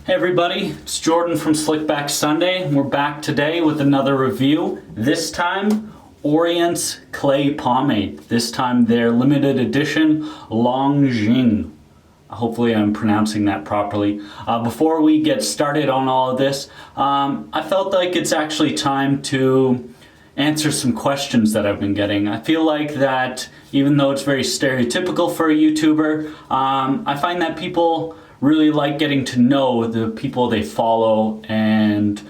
Hey everybody, it's Jordan from Slickback Sunday. We're back today with another review. This time, Orient's Clay Pomade. This time their limited edition Longjing. Hopefully I'm pronouncing that properly. Before we get started on all of this, I felt like it's actually time to answer some questions that I've been getting. I feel like that even though it's very stereotypical for a YouTuber, I find that people really like getting to know the people they follow and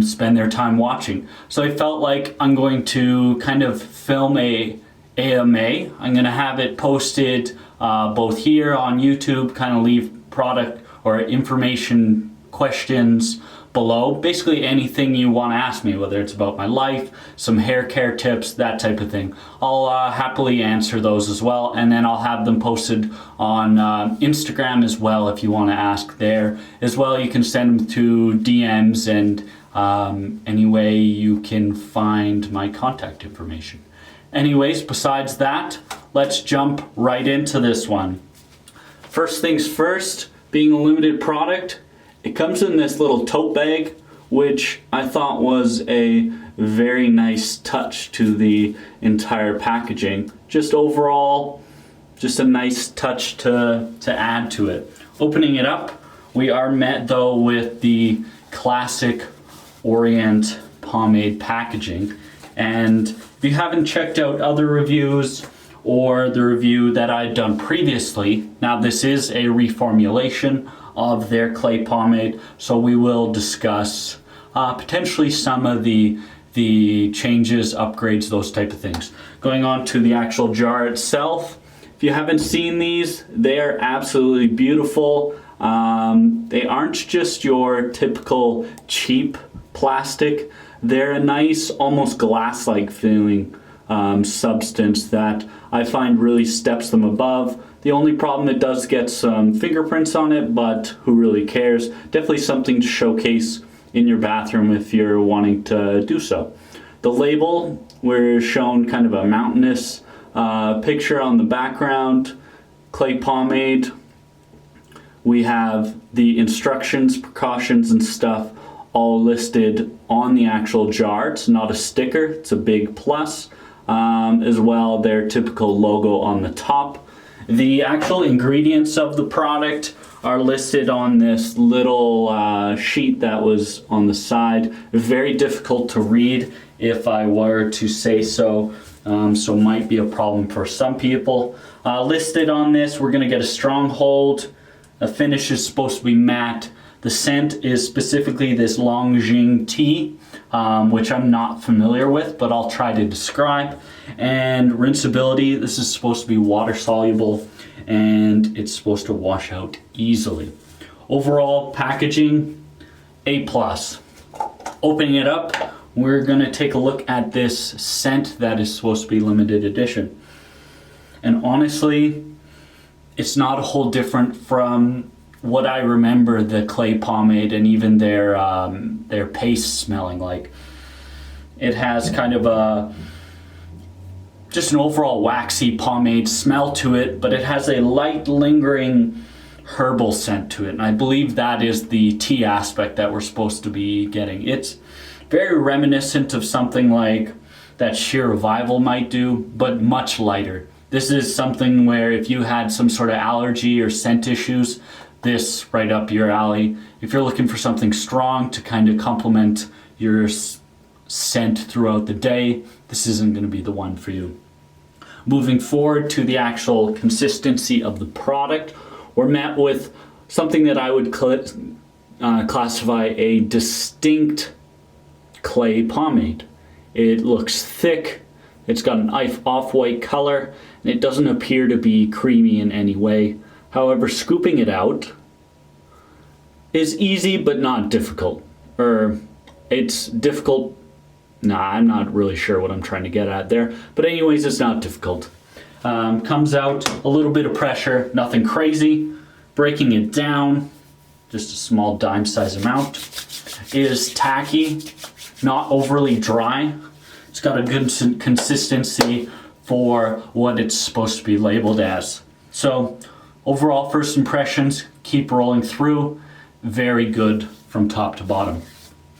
spend their time watching. So I felt like I'm going to kind of film a AMA. I'm going to have it posted both here on YouTube, kind of leave product or information questions below. Basically anything you want to ask me, whether it's about my life, some hair care tips, that type of thing. I'll happily answer those as well, and then I'll have them posted on Instagram as well if you want to ask there. As well, you can send them to DMs and any way you can find my contact information. Anyways, besides that, let's jump right into this one. First things first, being a limited product, it comes in this little tote bag, which I thought was a very nice touch to the entire packaging. Just overall, just a nice touch to add to it. Opening it up, we are met though with the classic Orient pomade packaging. And if you haven't checked out other reviews or the review that I'd done previously, now this is a reformulation of their clay pomade, so we will discuss potentially some of the changes, upgrades, those type of things. Going on to the actual jar itself, if you haven't seen these, they are absolutely beautiful. They aren't just your typical cheap plastic. They're a nice, almost glass-like feeling substance that I find really steps them above. The only problem, it does get some fingerprints on it, but who really cares? Definitely something to showcase in your bathroom if you're wanting to do so. The label, we're shown kind of a mountainous picture on the background. Clay pomade. We have the instructions, precautions, and stuff all listed on the actual jar. It's not a sticker, it's a big plus. As well, their typical logo on the top. The actual ingredients of the product are listed on this little sheet that was on the side. Very difficult to read if I were to say so, so might be a problem for some people. Listed on this, we're gonna get a strong hold. The finish is supposed to be matte. The scent is specifically this Longjing tea, which I'm not familiar with, but I'll try to describe. And rinsability, this is supposed to be water soluble and it's supposed to wash out easily. Overall packaging, A+. Opening it up, we're gonna take a look at this scent that is supposed to be limited edition. And honestly, it's not a whole different from what I remember the clay pomade and even their paste smelling like. It has kind of just an overall waxy pomade smell to it, but it has a light lingering herbal scent to it. And I believe that is the tea aspect that we're supposed to be getting. It's very reminiscent of something like that Sheer Revival might do, but much lighter. This is something where if you had some sort of allergy or scent issues, this right up your alley. If you're looking for something strong to kind of complement your scent throughout the day, this isn't going to be the one for you. Moving forward to the actual consistency of the product, we're met with something that I would classify a distinct clay pomade. It looks thick, it's got an off-white color, and it doesn't appear to be creamy in any way. However, scooping it out is easy but not difficult. Or it's difficult. Nah, I'm not really sure what I'm trying to get at there. But anyways, it's not difficult. Comes out, a little bit of pressure, nothing crazy. Breaking it down, just a small dime size amount. Is tacky, not overly dry. It's got a good consistency for what it's supposed to be labeled as. So overall first impressions, keep rolling through. very good from top to bottom.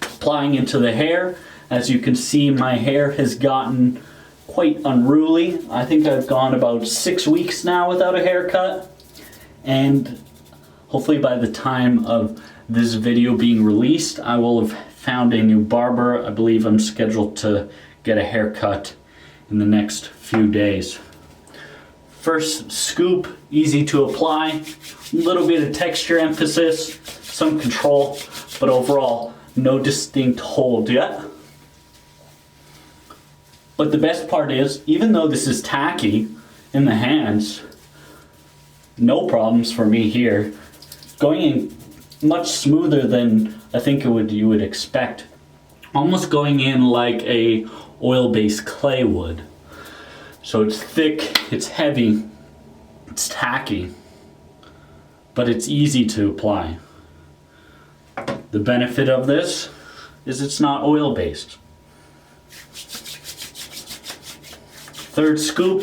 Applying into the hair, as you can see, my hair has gotten quite unruly. I think I've gone about 6 weeks now without a haircut, and hopefully by the time of this video being released, I will have found a new barber. I believe I'm scheduled to get a haircut in the next few days. First scoop, easy to apply, a little bit of texture emphasis, some control, but overall no distinct hold yet. But the best part is, even though this is tacky in the hands, no problems for me here. Going in much smoother than I think you would expect. Almost going in like a oil-based clay would. So it's thick, it's heavy, it's tacky, but it's easy to apply. The benefit of this is it's not oil-based. Third scoop,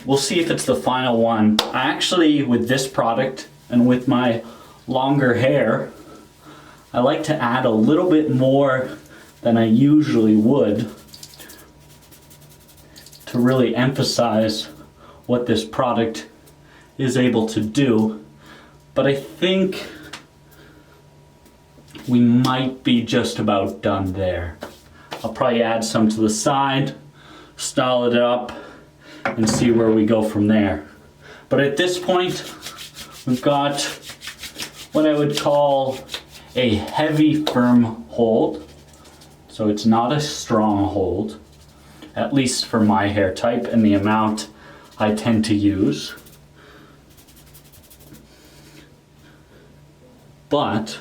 we'll see if it's the final one. I actually, with this product and with my longer hair, I like to add a little bit more than I usually would to really emphasize what this product is able to do. But I think we might be just about done there. I'll probably add some to the side, style it up, and see where we go from there. But at this point, we've got what I would call a heavy, firm hold. So it's not a strong hold, at least for my hair type and the amount I tend to use. But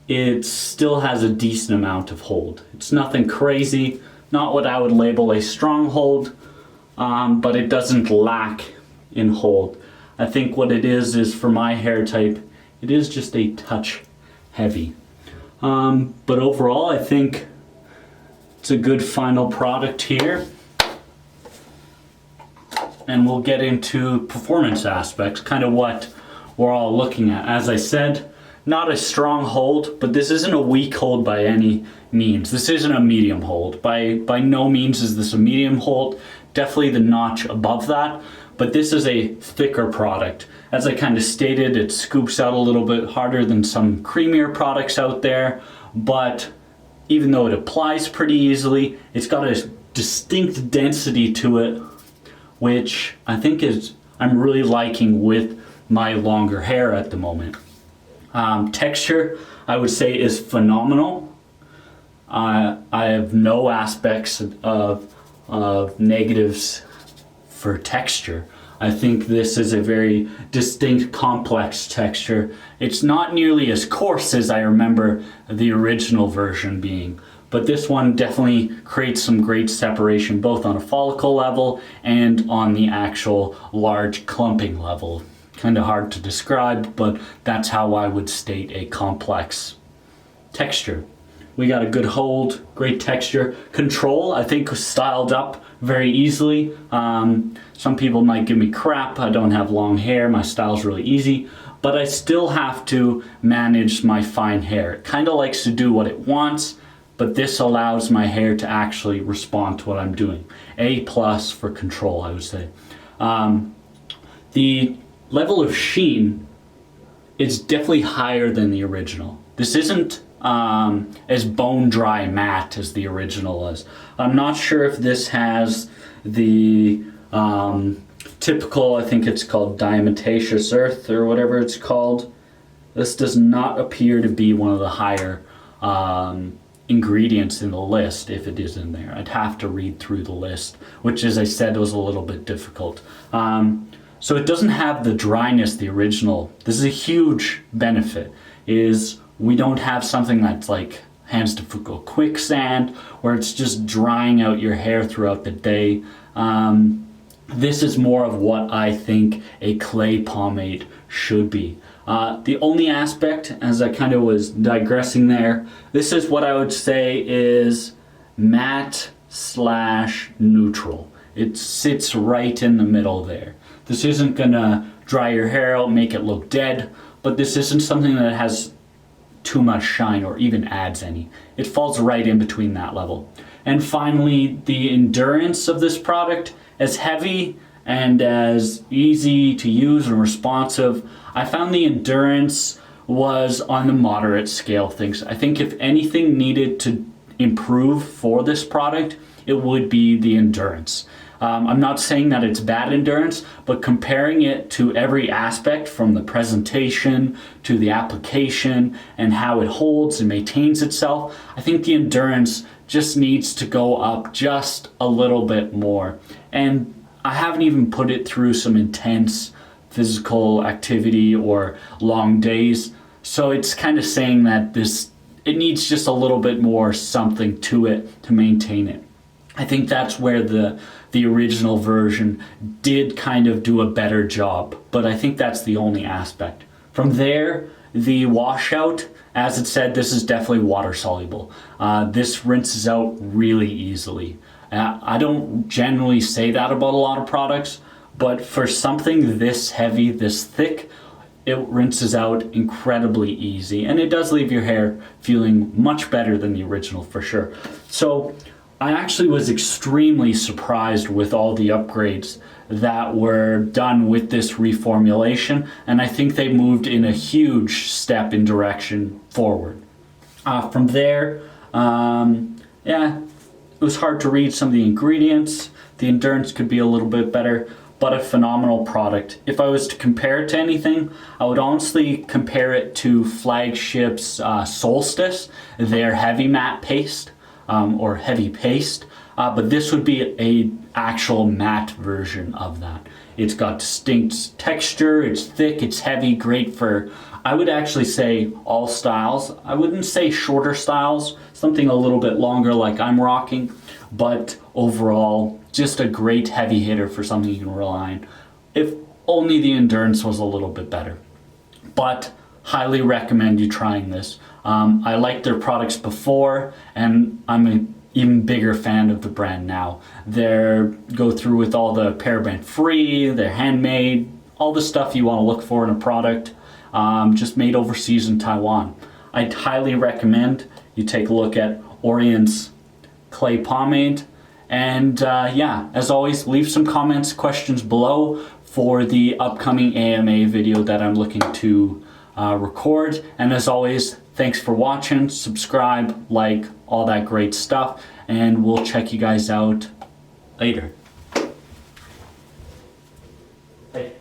it still has a decent amount of hold. It's nothing crazy, not what I would label a strong hold, but it doesn't lack in hold. I think what it is for my hair type, it is just a touch heavy. But overall, I think it's a good final product here. And we'll get into performance aspects, kind of what we're all looking at. As I said, not a strong hold, but this isn't a weak hold by any means. This isn't a medium hold. By no means is this a medium hold. Definitely the notch above that, but this is a thicker product. As I kind of stated, it scoops out a little bit harder than some creamier products out there, but even though it applies pretty easily, it's got a distinct density to it, which I think I'm really liking with my longer hair at the moment. Texture, I would say, is phenomenal. I have no aspects of negatives for texture. I think this is a very distinct, complex texture. It's not nearly as coarse as I remember the original version being, but this one definitely creates some great separation, both on a follicle level and on the actual large clumping level. Kind of hard to describe, but that's how I would state a complex texture. We got a good hold, great texture. Control, I think, was styled up very easily. Some people might give me crap. I don't have long hair, my style's really easy, but I still have to manage my fine hair. It kind of likes to do what it wants, but this allows my hair to actually respond to what I'm doing. A+ for control, I would say. The level of sheen is definitely higher than the original. This isn't as bone dry matte as the original is. I'm not sure if this has the typical, I think it's called diatomaceous earth or whatever it's called. This does not appear to be one of the higher ingredients in the list, if it is in there. I'd have to read through the list, which, as I said, was a little bit difficult. So it doesn't have the dryness the original. This is a huge benefit, is we don't have something that's like hands to foot quicksand, where it's just drying out your hair throughout the day. This is more of what I think a clay pomade should be. The only aspect, as I kind of was digressing there, this is what I would say is matte / neutral. It sits right in the middle there. This isn't gonna dry your hair out, make it look dead, but this isn't something that has too much shine or even adds any. It falls right in between that level. And finally, the endurance of this product, as heavy and as easy to use and responsive, I found the endurance was on the moderate scale of things. I think if anything needed to improve for this product, it would be the endurance. I'm not saying that it's bad endurance, but comparing it to every aspect from the presentation to the application and how it holds and maintains itself, I think the endurance just needs to go up just a little bit more. And I haven't even put it through some intense physical activity or long days. So it's kind of saying that it needs just a little bit more something to it to maintain it. I think that's where the original version did kind of do a better job, but I think that's the only aspect. From there, the washout, as it said, this is definitely water soluble. This rinses out really easily. I don't generally say that about a lot of products, but for something this heavy, this thick, it rinses out incredibly easy, and it does leave your hair feeling much better than the original for sure. So I actually was extremely surprised with all the upgrades that were done with this reformulation, and I think they moved in a huge step in direction forward. From there, yeah, it was hard to read some of the ingredients. The endurance could be a little bit better, but a phenomenal product. If I was to compare it to anything, I would honestly compare it to Flagship's Solstice, their heavy matte paste, or heavy paste, but this would be a actual matte version of that. It's got distinct texture, it's thick, it's heavy, great for, I would actually say all styles. I wouldn't say shorter styles, something a little bit longer like I'm rocking, but overall, just a great heavy hitter for something you can rely on. If only the endurance was a little bit better. But highly recommend you trying this. I liked their products before, and I'm an even bigger fan of the brand now. They go through with all the paraben free, they're handmade, all the stuff you want to look for in a product, just made overseas in Taiwan. I'd highly recommend you take a look at Orient's clay pomade. And yeah, as always, leave some comments, questions below for the upcoming AMA video that I'm looking to record. And as always, thanks for watching, subscribe, like, all that great stuff, and we'll check you guys out later. Hey.